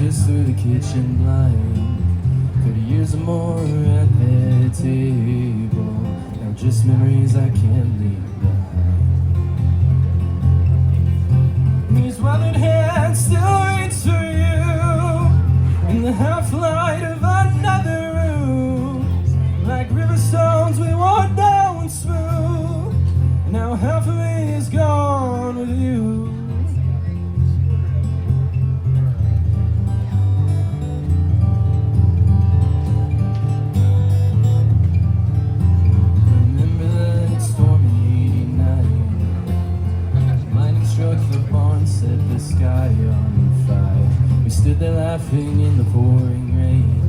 breakfast through the kitchen blind. 30 years or more at their table. Now just memories I can't leave behind. These weathered hands still reach for you in the half-light of another room. Like river stones we walk down smooth. Now half of me is gone with you. The barn set the sky on fire. We stood there laughing in the pouring rain.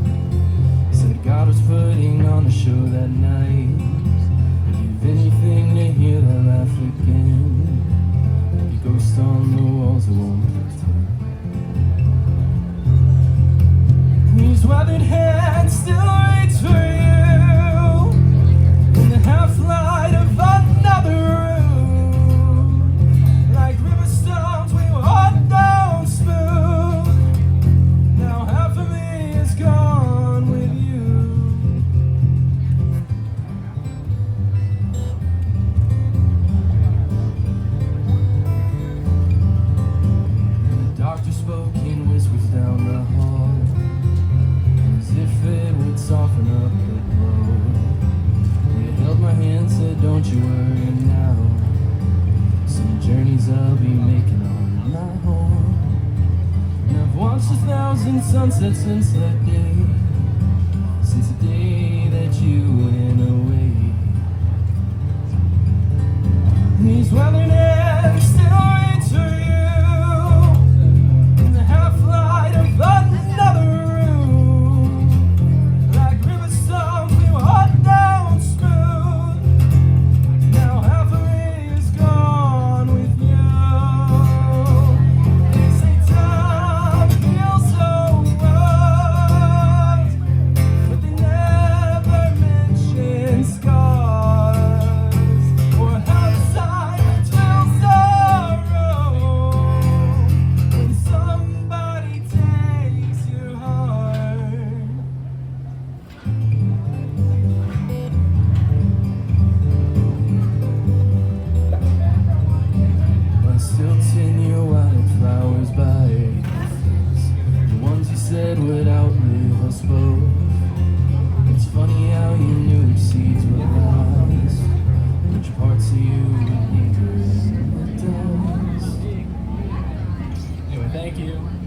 Said God was putting on a show that night. Give anything to hear that laugh again. Like a ghost on the walls that won't pretend. These weathered hands still reach for you in the half-light of another room. Spoke in whispers down the hall, as if it would soften up the blow. They held my hand, said don't you worry now. Some journeys I'll be making on my home. And I've watched 1,000 sunsets since that day, since the day that you went away. And these weathered hands still reach for you. Would outlive us both. It's funny how you knew which seeds were lost, which parts of you would linger in the dust. Anyway, thank you.